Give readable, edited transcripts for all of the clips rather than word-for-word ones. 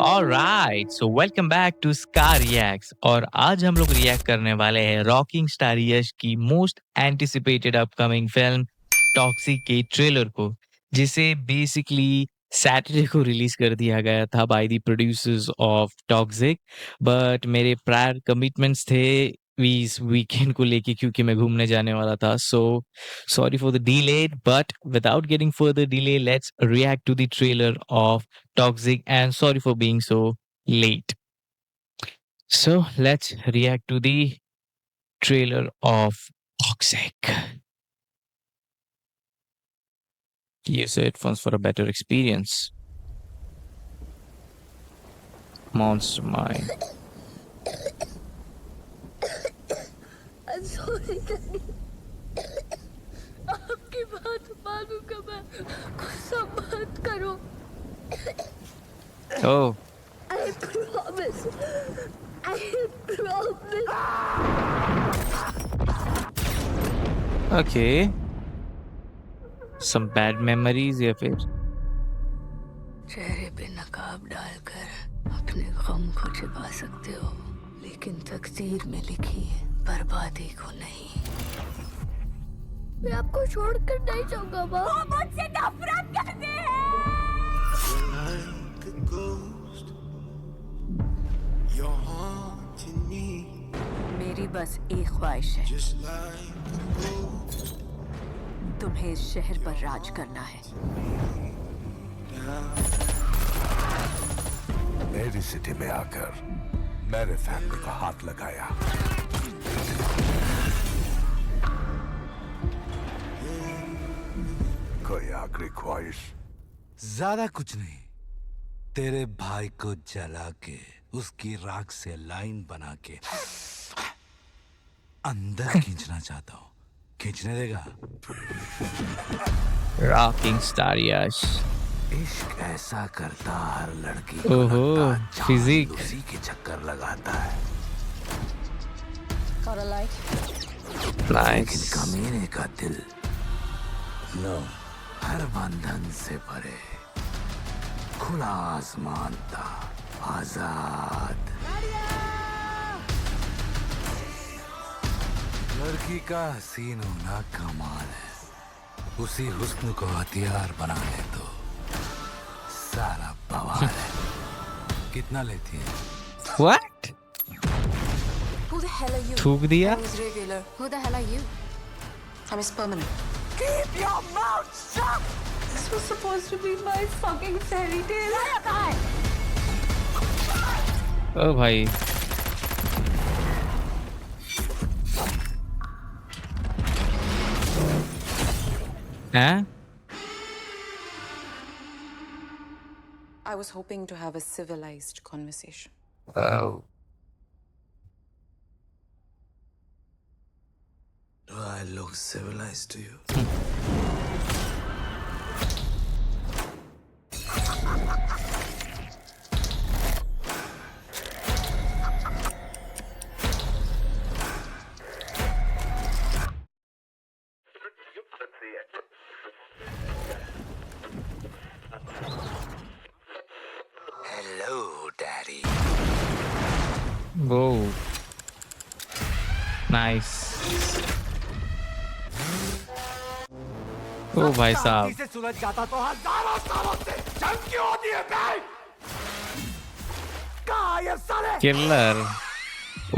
Alright so welcome back to Scar Reacts और आज हम लोग रिएक्ट करने वाले हैं रॉकिंग स्टार यश की most anticipated upcoming film toxic के ट्रेलर को, जिसे बेसिकली सैटरडे को रिलीज कर दिया गया था by the producers of toxic. But मेरे प्रायर कमिटमेंट्स थे इस वीकेंड को लेके, क्योंकि मैं घूमने जाने वाला था। सो sorry for the delay, but without getting further delay, let's react to the trailer of Toxic, and sorry for being so late. So let's react to the trailer of Toxic. Use headphones for a better experience. Monster Mind. I'm sorry, Daddy. आपकी बात मानूंगा मैं। गुस्सा मत करो। Oh, I promise. I promise. okay. Some bad memories या फिर चेहरे पे नकाब डालकर अपने गम को छिपा सकते हो, लेकिन तकदीर में लिखी बर्बादी को नहीं। मैं आपको छोड़कर नहीं जाऊंगा माँ। वो मुझसे नफरत करते हैं। मेरी बस एक ख्वाहिश है, तुम्हें इस शहर पर राज करना है। मेरी सिटी में आकर मेरे फैमिली को हाथ लगाया। कोई आखिरी ख्वाहिश? ज्यादा कुछ नहीं, तेरे भाई को जला के उसकी राख से लाइन बना के अंदर खींचना चाहता हूँ। खींचने देगा? Rocking Star Yash. इश्क ऐसा करता हर लड़की को ओहो, लगता, फिजिक। जान उसी के चक्कर लगाता है। Got a light? लेकिन Nice. कमीने का दिल लो, हर बंधन से परे, खुला आसमान था, आजाद। लड़की का हसीन होना कमाल है, उसी हुस्न को हथियार बना ले तो सारा बवाल है। कितना लेती है? What? Who the hell are you? थूक दिया? I'm his regular. Who the hell are you? I'm his permanent. Keep your mouth shut! This was supposed to be my fucking fairy tale. ओ भाई, हैं? I was hoping to have a civilized conversation. Oh. Do I look civilized to you? Hello, Daddy. Whoa. Nice. ओ भाई साहब, से सुलझ जाता तो हजारों सालों से जंग क्यों होती है बे? कहाँ ये साले? किलर।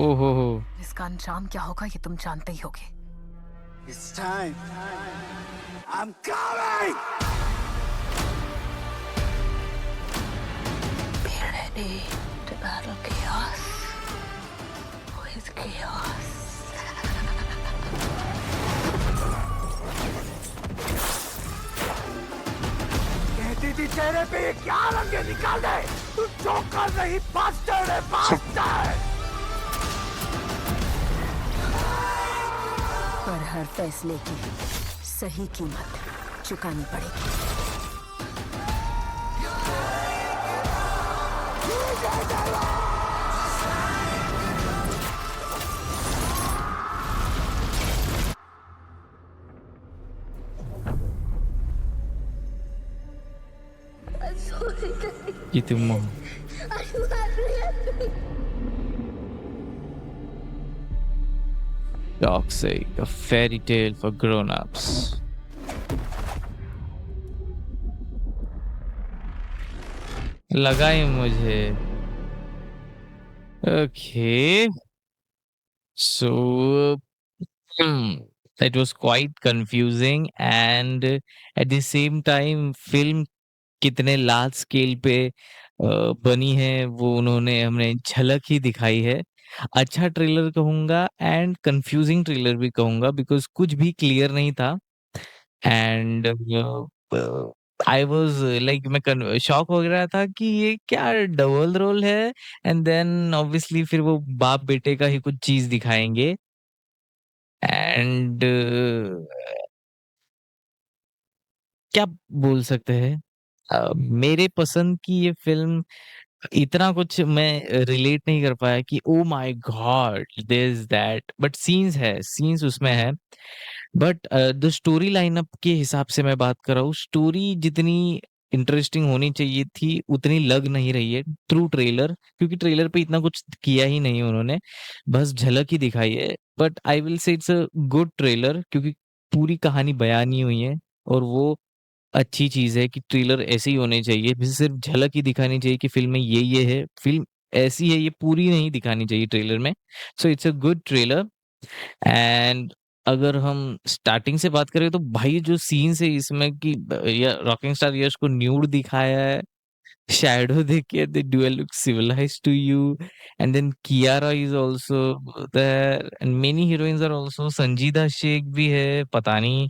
ओहो हो। इसका अंजाम क्या होगा ये तुम जानते ही होगे। It's time. I'm coming! Be ready to battle chaos with chaos. कहती थी चेहरे पे ये क्या रंगे निकाल दे? तू जोकर नहीं, बास्टर्ड है, बास्टर्ड! पर हर फैसले की सही कीमत चुकानी पड़ेगी। I'm sorry, Daddy. ये तुम Toxic, a fairy tale for grown-ups. लगा ही मुझे. Okay. So, it was quite confusing and at the same time film कितने लार्ज स्केल पे बनी है वो उन्होंने हमने झलक ही दिखाई है. अच्छा ट्रेलर कहूँगा एंड कंफ्यूजिंग ट्रेलर भी कहूँगा बिकॉज़ कुछ भी क्लियर नहीं था एंड आई वाज़ लाइक मैं कन शॉक हो गया था कि ये क्या डबल रोल है एंड देन ऑब्वियसली फिर वो बाप-बेटे का ही कुछ चीज़ दिखाएँगे एंड क्या बोल सकते हैं? मेरे पसंद की ये फ़िल्म इतना कुछ मैं रिलेट नहीं कर पाया कि oh my God! This that but scenes उसमें है। बट द स्टोरी लाइनअप के हिसाब से मैं बात कर रहा हूँ, स्टोरी जितनी इंटरेस्टिंग होनी चाहिए थी, उतनी लग नहीं रही है थ्रू ट्रेलर क्योंकि ट्रेलर पे इतना कुछ किया ही नहीं उन्होंने, बस झलक ही दिखाई है। But I will say it's a good trailer क्योंकि पूरी कहानी बयान नहीं हुई है और वो अच्छी चीज़ है कि ट्रेलर ऐसे ही होने चाहिए। जैसे सिर्फ़ झलक ही दिखानी चाहिए कि फ़िल्म में ये है। फ़िल्म ऐसी है, ये पूरी नहीं दिखानी चाहिए ट्रेलर में। So it's a good trailer and अगर हम स्टार्टिंग से बात करें तो भाई जो सीन्स है इसमें कि या रॉकिंग स्टार यश को न्यूड दिखाया है। शैडो देख के the dual look civilised to you and then Kiara is also there and many heroines are also Sanjeeda Shaikh भी है, पता नहीं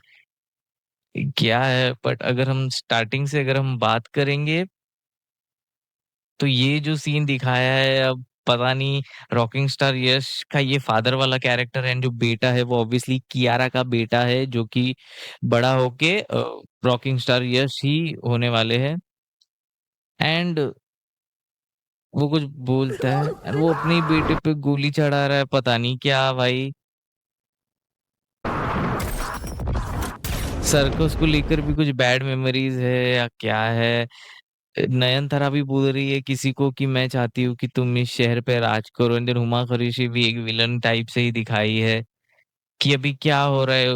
क्या है बट अगर हम स्टार्टिंग से अगर हम बात करेंगे, तो ये जो सीन दिखाया है अब पता नहीं रॉकिंग स्टार यश का ये फादर वाला कैरेक्टर है एंड जो बेटा है वो ऑब्वियसली कियारा का बेटा है जो कि बड़ा होके रॉकिंग स्टार यश ही होने वाले हैं एंड वो कुछ बोलता है एंड वो अपने ही बेटे पे गोली चढ़ा रहा है, पता नहीं क्या भाई। सर्कस को लेकर भी कुछ बैड मेमोरीज है या क्या है? नयनतारा भी बोल रही है किसी को कि मैं चाहती हूँ कि तुम इस शहर पे राज करो एंड देन हुमा कुरैशी भी एक विलन टाइप से ही दिखाई है कि अभी क्या हो रहा है।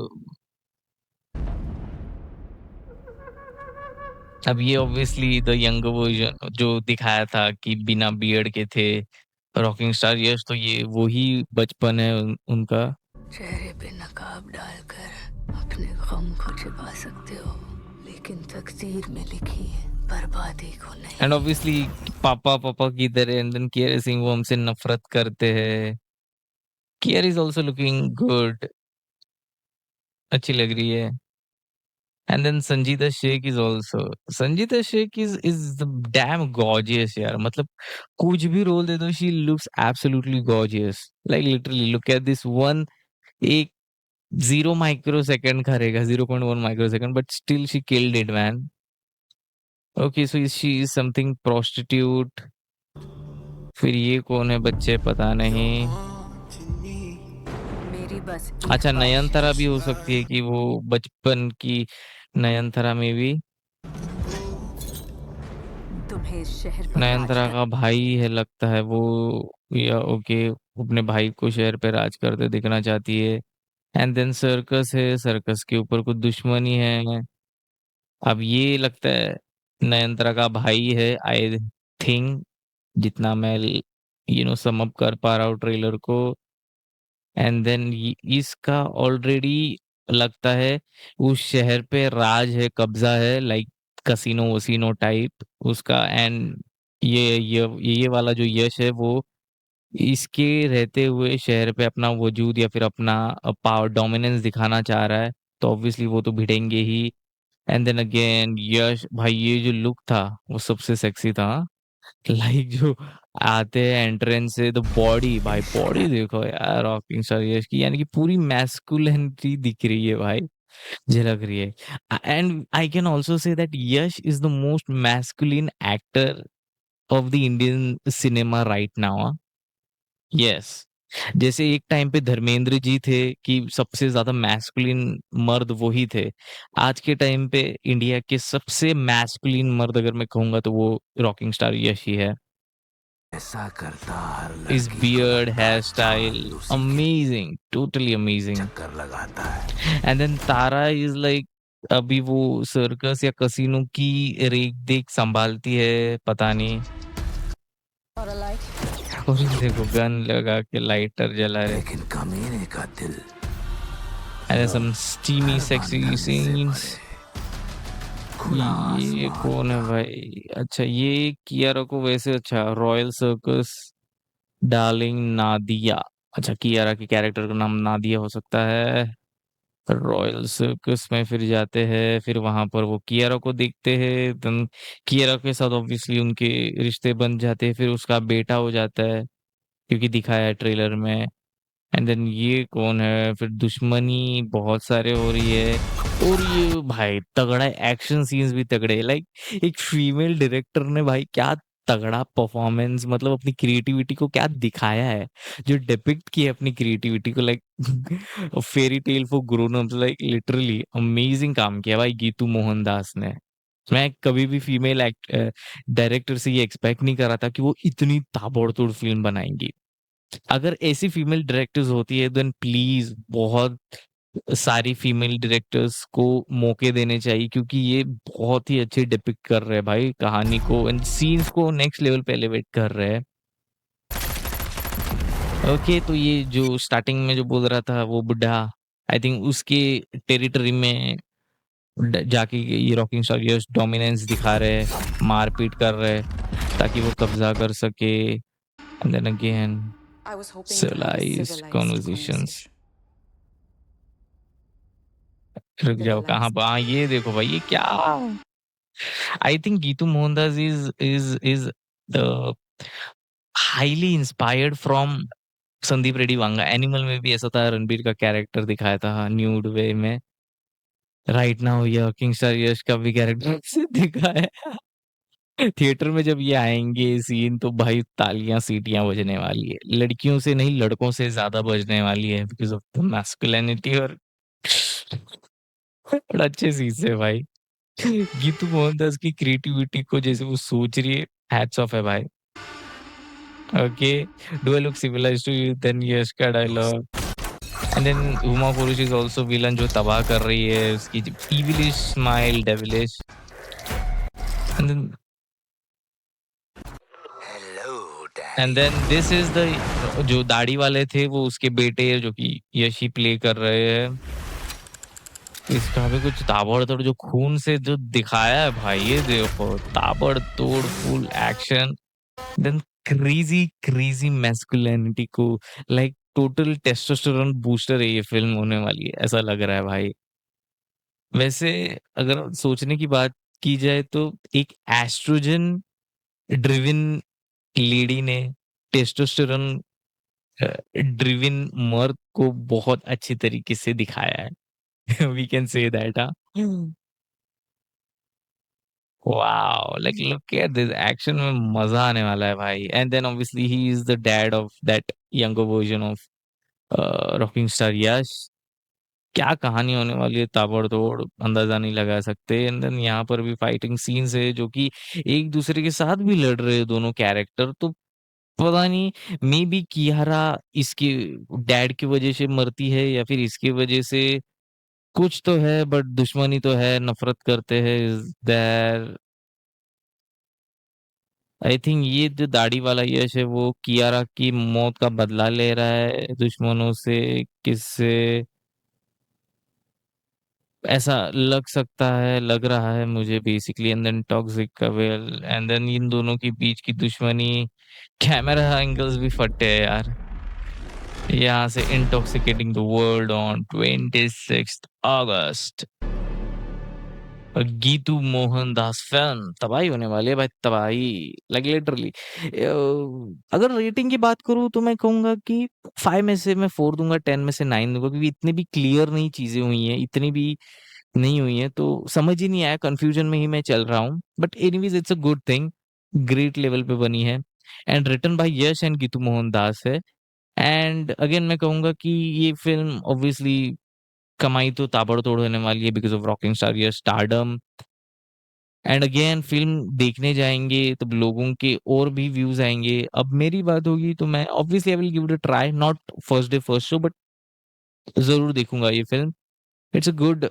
अब ये ऑब्वियसली द यंगर वर्जन जो दिखाया था कि बिना बियर्ड के थे रॉकिंग स्टार यश, तो ये वही बचपन है उनका। चेहरे पे नकाब डालकर अपने गम को छिपा सकते हो, लेकिन तकदीर में लिखी है बर्बादी को नहीं। एंड ऑब्वियसली पापा पापा की तरह एंड देन केयर सिंह वो हमसे नफरत करते हैं। Care is also looking good, अच्छी लग रही है। एंड देन संजीदा शेख इज ऑल्सो, संजीदा शेख इज डैम गॉर्जियस यार, मतलब कुछ भी रोल दे दो she looks absolutely gorgeous, like literally look at this one. एक 0 माइक्रो सेकंड का रहेगा, 0.1 micro second but still she killed it man. Okay so she is something prostitute, फिर ये कौन है बच्चे पता नहीं। मेरी बस एक अच्छा ख्वाहिश नयनतारा है, भी हो सकती है कि वो बचपन की नयनतारा में भी, तुम्हें इस शहर पर राज नयनतारा कर। का भाई है लगता है वो, या ओके अपने भाई को शहर पे राज करते दिखना चाहती है। एंड देन सर्कस है, सर्कस के ऊपर कुछ दुश्मनी है। अब ये लगता है नयनतारा का भाई है आई थिंक, जितना मैं सम अप कर पा रहा हूँ ट्रेलर को। एंड देन इसका ऑलरेडी लगता है उस शहर पे राज है, कब्जा है, लाइक कसिनो वसीनो टाइप उसका। एंड ये वाला जो यश है वो इसके रहते हुए शहर पे अपना वजूद या फिर अपना पावर डोमिनेंस दिखाना चाह रहा है, तो ऑब्वियसली वो तो भिड़ेंगे ही। एंड देन अगेन यश भाई ये जो लुक था वो सबसे सेक्सी था। लाइक जो आते हैं एंट्रेंस से, तो बॉडी भाई बॉडी देखो यार रॉकिंग स्टार यश की, यानी कि पूरी मैस्कुलिनिटी दिख रही है भाई, झलक रही है। And I can also say that Yash is the most masculine actor of the Indian cinema right now. Yes, जैसे एक टाइम पे धर्मेंद्र जी थे कि सबसे ज्यादा मैस्कुलिन मर्द वो ही थे, आज के टाइम पे इंडिया के सबसे मैस्कुलिन मर्द अगर मैं कहूंगा तो वो रॉकिंग स्टार यश ही है। ऐसा करता हर His लड़की को beard, लगता hairstyle, चांद उसी के amazing, totally amazing. चक्कर लगाता है। And then Tara is like अभी वो सर्कस या कसिनो की रेख देख संभालती है, पता नहीं। और ये देखो गन लगा के लाइटर जला रहे। लेकिन कमीने का दिल And then some steamy, her sexy बंधन से scenes. परे। खुला ये आसमान कौन है का। भाई? अच्छा ये कियारा को वैसे अच्छा रॉयल सर्कस डार्लिंग नादिया। अच्छा कियारा के कैरेक्टर का नाम नादिया हो सकता है। रॉयल सर्कस में फिर जाते हैं, फिर वहां पर वो कियारा को देखते हैं, देन कियारा के साथ ऑब्वियसली उनके रिश्ते बन जाते हैं, फिर उसका बेटा हो जाता है क्योंकि दिखाया है ट्रेलर में। एंड देन ये कौन है? फिर दुश्मनी बहुत सारे हो रही है और ये भाई तगड़ा एक्शन सीन्स भी तगड़े, लाइक एक फीमेल डायरेक्टर ने भाई क्या तगड़ा परफॉर्मेंस, मतलब अपनी क्रिएटिविटी को क्या दिखाया है, जो डिपिक्ट की है अपनी क्रिएटिविटी को, like fairy tale for grown ups, like literally amazing काम किया भाई गीतू मोहनदास ने। मैं कभी भी फीमेल डायरेक्टर से ये एक्सपेक्ट नहीं कर रहा था कि वो इतनी ताबड़तोड़ फिल्म बनाएंगी। अगर ऐसी फीमेल डायरेक्टर्स होती है देन प्लीज बहुत सारी फीमेल डायरेक्टर्स को मौके देने चाहिए, क्योंकि ये बहुत ही अच्छे डिपिक्ट कर रहे हैं भाई कहानी को एंड सीन्स को नेक्स्ट लेवल पे एलिवेट कर रहे हैं। ओके तो ये जो स्टार्टिंग में जो बोल रहा था वो बुढ़ा, आई थिंक उसके टेरिटरी में जाके ये रॉकिंग स्टार यश डोमिनेंस दिखा रहे हैं, मारपीट कर रहे हैं ताकि वो कब्जा कर सके। And then again I was hoping to have a civilized civilized conversations. conversation. रुक जाओ कहाँ Civilized. पर? हाँ ये देखो भाई ये क्या, I think Geetu Mohandas is the highly inspired from Sandeep Reddy Vanga. Animal में भी ऐसा था, रणबीर का कैरेक्टर दिखाया था न्यूड वे में। राइट नाउ ये किंग स्टार यश का भी कैरेक्टर से दिखाया है। थिएटर में जब ये आएंगे सीन तो भाई तालियां सीटियां बजने वाली है, लड़कियों से नहीं लड़कों से ज्यादा बजने वाली है बिकॉज ऑफ द मैस्कुलिनिटी। और बड़ा अच्छे सीन से भाई गीतू मोहनदास की क्रिएटिविटी को जैसे वो सोच रही है, हैट्स ऑफ है भाई। Okay do I look civilised to you, then Yash का डायलॉग। एंड देन उमा पुरुष इज आल्सो विलन जो तबाह कर रही है, उसकी evilish smile devilish. And then this is the जो दाढ़ी वाले थे वो उसके बेटे जो कि यशी प्ले कर रहे हैं। इसका भी कुछ ताबड़तोड़ जो खून से जो दिखाया है भाई, ये देखो ताबड़तोड़ full action, then crazy crazy masculinity को, लाइक टोटल टेस्टोस्टेरोन बूस्टर है ये फिल्म होने वाली है, ऐसा लग रहा है भाई। वैसे अगर सोचने की बात की जाए तो एक एस्ट्रोजन ड्रिवन लेडी ने टेस्टोस्टेरोन ड्रिवन मर्द को बहुत अच्छी तरीके से दिखाया है। We can say that. Wow like look at this action में मजा आने वाला है भाई। And then obviously he is the dad of that younger version of rocking star Yash. क्या कहानी होने वाली है ताबड़तोड़, अंदाजा नहीं लगा सकते। एंड देन यहाँ पर भी फाइटिंग सीन्स है जो कि एक दूसरे के साथ भी लड़ रहे हैं दोनों कैरेक्टर, तो पता नहीं मे बी कियारा इसके डैड की वजह से मरती है या फिर इसकी वजह से, कुछ तो है बट दुश्मनी तो है, नफरत करते हैं इज देयर। आई थिंक ये जो दाढ़ी वाला यश है वो कियारा की मौत का बदला ले रहा है दुश्मनों से, किससे ऐसा लग सकता है, लग रहा है मुझे बेसिकली। एंड देन टॉक्सिक का वेल, एंड देन इन दोनों के बीच की दुश्मनी, कैमरा एंगल्स भी फटे हैं यार। यहाँ से इंटॉक्सिकेटिंग द वर्ल्ड ऑन 26 अगस्त। और गीतू मोहनदास फिल्म तबाही होने वाली है भाई, तबाही लाइक लिटरली। अगर रेटिंग की बात करूं तो मैं कहूंगा कि 5 में से मैं 4 दूंगा, 10 में से 9 दूंगा, क्योंकि इतनी भी क्लियर नहीं चीजें हुई हैं, इतनी भी नहीं हुई है तो समझ ही नहीं आया, कंफ्यूजन में ही मैं चल रहा हूँ। But anyways it's a good thing, great level पे बनी है and written by Yash and Geetu Mohandas है। एंड अगेन मैं कहूंगा कि ये फिल्म ऑब्वियसली कमाई तो ताबड़तोड़ होने वाली है because of rocking star Yash stardom. And again film देखने जाएँगे तब लोगों के और भी व्यूज़ आएँगे। अब मेरी बात होगी तो मैं obviously I will give it a try, not first day first show, but ज़रूर देखूँगा ये film. It's a good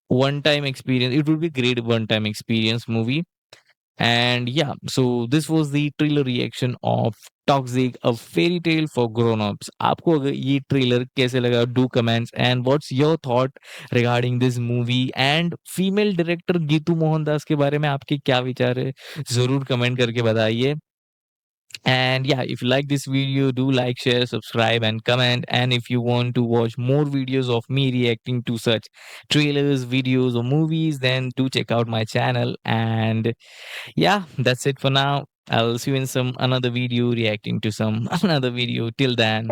one time experience. It would be great one time experience movie. And yeah, so this was the trailer reaction of Toxic, a fairy tale for grown-ups. आपको अगर ये trailer कैसे लगा? Do comments and what's your thought regarding this movie? And female director Geetu Mohandas के बारे में आपके क्या विचार है? ज़रूर कमेंट करके बताइए। And yeah, if you like this video, do like, share, subscribe, and comment. And if you want to watch more videos of me reacting to such trailers, videos, or movies, then do check out my channel. And yeah, that's it for now. I'll see you in some another video reacting to some another video. Till then.